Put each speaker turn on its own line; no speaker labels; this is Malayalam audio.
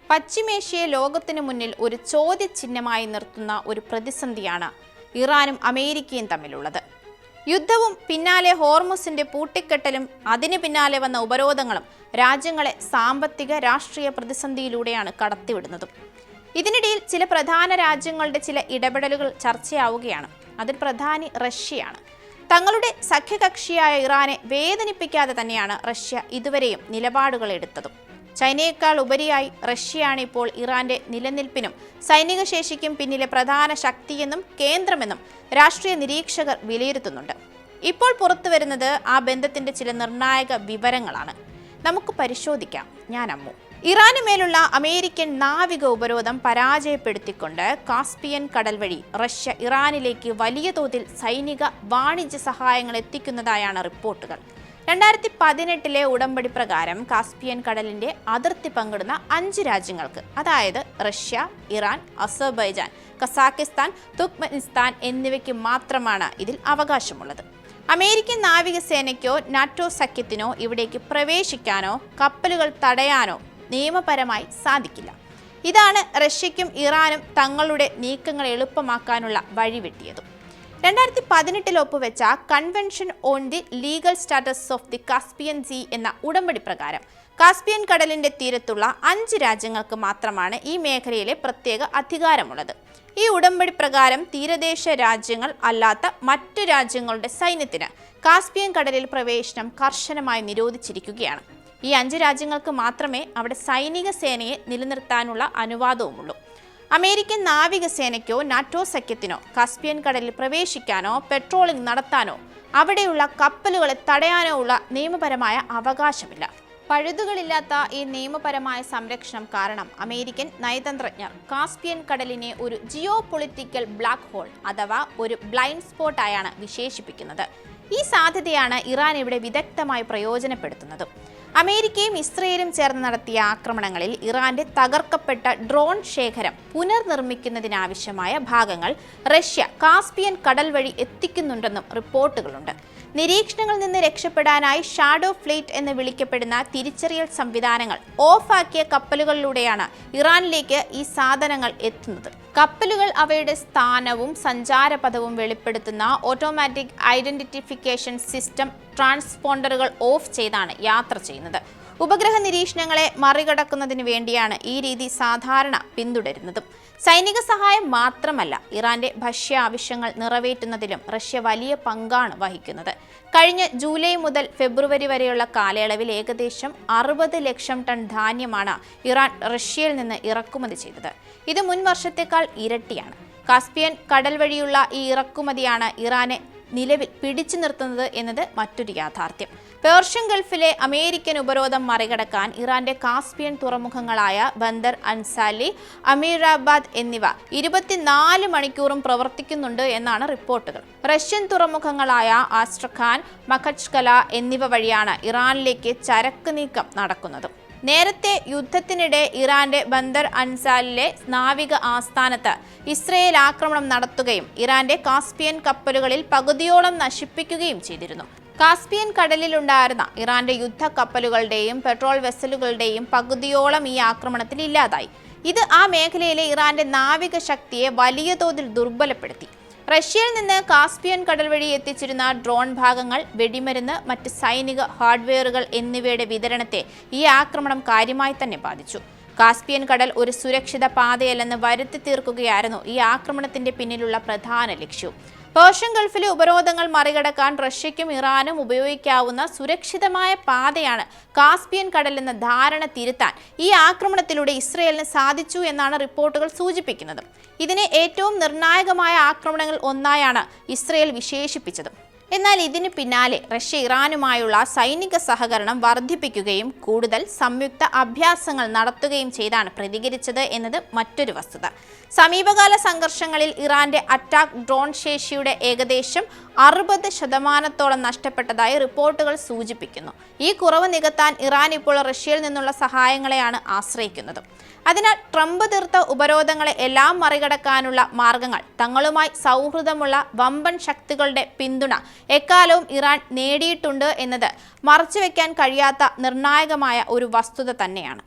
പശ്ചിമേഷ്യയെ ലോകത്തിനു മുന്നിൽ ഒരു ചോദ്യചിഹ്നമായി നിർത്തുന്ന ഒരു പ്രതിസന്ധിയാണ് ഇറാനും അമേരിക്കയും തമ്മിലുള്ളത്. യുദ്ധവും പിന്നാലെ ഹോർമുസിന്റെ പൂട്ടിക്കെട്ടലും അതിനു പിന്നാലെ വന്ന ഉപരോധങ്ങളും രാജ്യങ്ങളെ സാമ്പത്തിക രാഷ്ട്രീയ പ്രതിസന്ധിയിലൂടെയാണ് കടത്തിവിടുന്നതും. ഇതിനിടയിൽ ചില പ്രധാന രാജ്യങ്ങളുടെ ചില ഇടപെടലുകൾ ചർച്ചയാവുകയാണ്. അതിൽ പ്രധാനി റഷ്യയാണ്. തങ്ങളുടെ സഖ്യകക്ഷിയായ ഇറാനെ വേദനിപ്പിക്കാതെ തന്നെയാണ് റഷ്യ ഇതുവരെയും നിലപാടുകൾ എടുത്തതും. ചൈനയേക്കാൾ ഉപരിയായി റഷ്യയാണ് ഇപ്പോൾ ഇറാന്റെ നിലനിൽപ്പിനും സൈനിക ശേഷിക്കും പിന്നിലെ പ്രധാന ശക്തിയെന്നും കേന്ദ്രമെന്നും രാഷ്ട്രീയ നിരീക്ഷകർ വിലയിരുത്തുന്നുണ്ട്. ഇപ്പോൾ പുറത്തുവരുന്നത് ആ ബന്ധത്തിന്റെ ചില നിർണായക വിവരങ്ങളാണ്. നമുക്ക് പരിശോധിക്കാം. ഞാൻ അമ്മു. ഇറാന് മേലുള്ള അമേരിക്കൻ നാവിക ഉപരോധം പരാജയപ്പെടുത്തിക്കൊണ്ട് കാസ്പിയൻ കടൽ വഴി റഷ്യ ഇറാനിലേക്ക് വലിയ തോതിൽ സൈനിക വാണിജ്യ സഹായങ്ങൾ എത്തിക്കുന്നതായാണ് റിപ്പോർട്ടുകൾ. 2018 ഉടമ്പടി പ്രകാരം കാസ്പിയൻ കടലിന്റെ അതിർത്തി പങ്കിടുന്ന 5 രാജ്യങ്ങൾക്ക്, അതായത് Russia, Iran, Azerbaijan, Kazakhstan, Turkmenistan എന്നിവയ്ക്ക് മാത്രമാണ് ഇതിൽ അവകാശമുള്ളത്. അമേരിക്കൻ നാവികസേനയ്ക്കോ നാറ്റോ സഖ്യത്തിനോ ഇവിടേക്ക് പ്രവേശിക്കാനോ കപ്പലുകൾ തടയാനോ നിയമപരമായി സാധിക്കില്ല. ഇതാണ് റഷ്യയ്ക്കും ഇറാനും തങ്ങളുടെ നീക്കങ്ങൾ എളുപ്പമാക്കാനുള്ള വഴിവെട്ടിയതും. 2018 ഒപ്പുവെച്ച convention on the legal status of the Caspian Sea എന്ന ഉടമ്പടി പ്രകാരം കാസ്പിയൻ കടലിന്റെ തീരത്തുള്ള 5 രാജ്യങ്ങൾക്ക് മാത്രമാണ് ഈ മേഖലയിലെ പ്രത്യേക അധികാരമുള്ളത്. ഈ ഉടമ്പടി പ്രകാരം തീരദേശ രാജ്യങ്ങൾ അല്ലാത്ത മറ്റു രാജ്യങ്ങളുടെ സൈന്യത്തിന് കാസ്പിയൻ കടലിൽ പ്രവേശനം കർശനമായി നിരോധിച്ചിരിക്കുകയാണ്. ഈ 5 രാജ്യങ്ങൾക്ക് മാത്രമേ അവിടെ സൈനിക സേനയെ നിലനിർത്താനുള്ള അനുവാദവുമുള്ളൂ. അമേരിക്കൻ നാവികസേനയ്ക്കോ നാറ്റോ സഖ്യത്തിനോ കാസ്പിയൻ കടലിൽ പ്രവേശിക്കാനോ പെട്രോളിംഗ് നടത്താനോ അവിടെയുള്ള കപ്പലുകളെ തടയാനോ ഉള്ള നിയമപരമായ അവകാശമില്ല. പഴുതുകളില്ലാത്ത ഈ നിയമപരമായ സംരക്ഷണം കാരണം അമേരിക്കൻ നയതന്ത്രജ്ഞർ കാസ്പിയൻ കടലിനെ ഒരു ജിയോ പൊളിറ്റിക്കൽ ബ്ലാക്ക് ഹോൾ അഥവാ ഒരു ബ്ലൈൻഡ് സ്പോട്ടായാണ് വിശേഷിപ്പിക്കുന്നത്. ഈ സാധ്യതയാണ് ഇറാൻ ഇവിടെ വിദഗ്ധമായി പ്രയോജനപ്പെടുത്തുന്നത്. അമേരിക്കയും ഇസ്രയേലും ചേർന്ന് നടത്തിയ ആക്രമണങ്ങളിൽ ഇറാന്റെ തകർക്കപ്പെട്ട ഡ്രോൺ ശേഖരം പുനർനിർമ്മിക്കുന്നതിനാവശ്യമായ ഭാഗങ്ങൾ റഷ്യ കാസ്പിയൻ കടൽ വഴി എത്തിക്കുന്നുണ്ടെന്നും റിപ്പോർട്ടുകളുണ്ട്. നിരീക്ഷണങ്ങളിൽ നിന്ന് രക്ഷപ്പെടാനായി ഷാഡോ ഫ്ലീറ്റ് എന്ന് വിളിക്കപ്പെടുന്ന തിരിച്ചറിയൽ സംവിധാനങ്ങൾ ഓഫാക്കിയ കപ്പലുകളിലൂടെയാണ് ഇറാനിലേക്ക് ഈ സാധനങ്ങൾ എത്തുന്നത്. കപ്പലുകൾ അവയുടെ സ്ഥാനവും സഞ്ചാരപഥവും വെളിപ്പെടുത്തുന്ന ഓട്ടോമാറ്റിക് ഐഡന്റിഫിക്കേഷൻ സിസ്റ്റം ട്രാൻസ്പോണ്ടറുകൾ ഓഫ് ചെയ്താണ് യാത്ര ചെയ്യുന്നത്. ഉപഗ്രഹ നിരീക്ഷണങ്ങളെ മറികടക്കുന്നതിന് വേണ്ടിയാണ് ഈ രീതി സാധാരണ പിന്തുടരുന്നതും. സൈനിക സഹായം മാത്രമല്ല, ഇറാന്റെ ഭക്ഷ്യ ആവശ്യങ്ങൾ നിറവേറ്റുന്നതിലും റഷ്യ വലിയ പങ്കാണ് വഹിക്കുന്നത്. കഴിഞ്ഞ ജൂലൈ മുതൽ ഫെബ്രുവരി വരെയുള്ള കാലയളവിൽ ഏകദേശം 60 ലക്ഷം ടൺ ധാന്യമാണ് ഇറാൻ റഷ്യയിൽ നിന്ന് ഇറക്കുമതി ചെയ്തത്. ഇത് മുൻ വർഷത്തേക്കാൾ ഇരട്ടിയാണ്. കാസ്പിയൻ കടൽ വഴിയുള്ള ഈ ഇറക്കുമതിയാണ് ഇറാനെ നിലവിൽ പിടിച്ചു നിർത്തുന്നത് എന്നത് മറ്റൊരു യാഥാർത്ഥ്യം. പേർഷ്യൻ ഗൾഫിലെ അമേരിക്കൻ ഉപരോധം മറികടക്കാൻ ഇറാന്റെ കാസ്പിയൻ തുറമുഖങ്ങളായ ബന്ദർ അൻസാലി, അമീറാബാദ് എന്നിവ 24 മണിക്കൂറും പ്രവർത്തിക്കുന്നുണ്ട് എന്നാണ് റിപ്പോർട്ടുകൾ. റഷ്യൻ തുറമുഖങ്ങളായ ആസ്ട്രഖാൻ, മഖച്കല എന്നിവ വഴിയാണ് ഇറാനിലേക്ക് ചരക്ക് നീക്കം നടക്കുന്നത്. നേരത്തെ യുദ്ധത്തിനിടെ ഇറാന്റെ ബന്ദർ അൻസാലിലെ നാവിക ആസ്ഥാനത്ത് ഇസ്രയേൽ ആക്രമണം നടത്തുകയും ഇറാന്റെ കാസ്പിയൻ കപ്പലുകളിൽ പകുതിയോളം നശിപ്പിക്കുകയും ചെയ്തിരുന്നു. കാസ്പിയൻ കടലിലുണ്ടായിരുന്ന ഇറാന്റെ യുദ്ധ കപ്പലുകളുടെയും പെട്രോൾ വെസലുകളുടെയും പകുതിയോളം ഈ ആക്രമണത്തിൽ ഇല്ലാതായി. ഇത് ആ മേഖലയിലെ ഇറാന്റെ നാവിക ശക്തിയെ വലിയ തോതിൽ ദുർബലപ്പെടുത്തി. റഷ്യയിൽ നിന്ന് കാസ്പിയൻ കടൽ വഴി എത്തിച്ചിരുന്ന ഡ്രോൺ ഭാഗങ്ങൾ, വെടിമരുന്ന്, മറ്റ് സൈനിക ഹാർഡ്വെയറുകൾ എന്നിവയുടെ വിതരണത്തെ ഈ ആക്രമണം കാര്യമായി തന്നെ ബാധിച്ചു. കാസ്പിയൻ കടൽ ഒരു സുരക്ഷിത പാതയല്ലെന്ന് വരുത്തി തീർക്കുകയായിരുന്നു ഈ ആക്രമണത്തിന്റെ പിന്നിലുള്ള പ്രധാന ലക്ഷ്യം. പേർഷ്യൻ ഗൾഫിലെ ഉപരോധങ്ങൾ മറികടക്കാൻ റഷ്യയ്ക്കും ഇറാനും ഉപയോഗിക്കാവുന്ന സുരക്ഷിതമായ പാതയാണ് കാസ്പിയൻ കടൽ എന്ന ധാരണ തിരുത്താൻ ഈ ആക്രമണത്തിലൂടെ ഇസ്രയേലിന് സാധിച്ചു എന്നാണ് റിപ്പോർട്ടുകൾ സൂചിപ്പിക്കുന്നത്. ഇതിനെ ഏറ്റവും നിർണായകമായ ആക്രമണങ്ങളിൽ ഒന്നായാണ് ഇസ്രയേൽ വിശേഷിപ്പിച്ചത്. എന്നാൽ ഇതിന് പിന്നാലെ റഷ്യ ഇറാനുമായുള്ള സൈനിക സഹകരണം വർദ്ധിപ്പിക്കുകയും കൂടുതൽ സംയുക്ത അഭ്യാസങ്ങൾ നടത്തുകയും ചെയ്താണ് പ്രതികരിച്ചത് എന്നത് മറ്റൊരു വസ്തുത. സമീപകാല സംഘർഷങ്ങളിൽ ഇറാന്റെ അറ്റാക്ക് ഡ്രോൺ ശേഷിയുടെ ഏകദേശം 60% നഷ്ടപ്പെട്ടതായി റിപ്പോർട്ടുകൾ സൂചിപ്പിക്കുന്നു. ഈ കുറവ് നികത്താൻ ഇറാൻ ഇപ്പോൾ റഷ്യയിൽ നിന്നുള്ള സഹായങ്ങളെയാണ് ആശ്രയിക്കുന്നത്. അതിനാൽ ട്രംപ് തീർത്ത ഉപരോധങ്ങളെ എല്ലാം മറികടക്കാനുള്ള മാർഗങ്ങൾ, തങ്ങളുമായി സൗഹൃദമുള്ള വമ്പൻ ശക്തികളുടെ പിന്തുണ എക്കാലവും ഇറാൻ നേടിയിട്ടുണ്ട് എന്നത് മറച്ചുവെക്കാൻ കഴിയാത്ത നിർണായകമായ ഒരു വസ്തുത തന്നെയാണ്.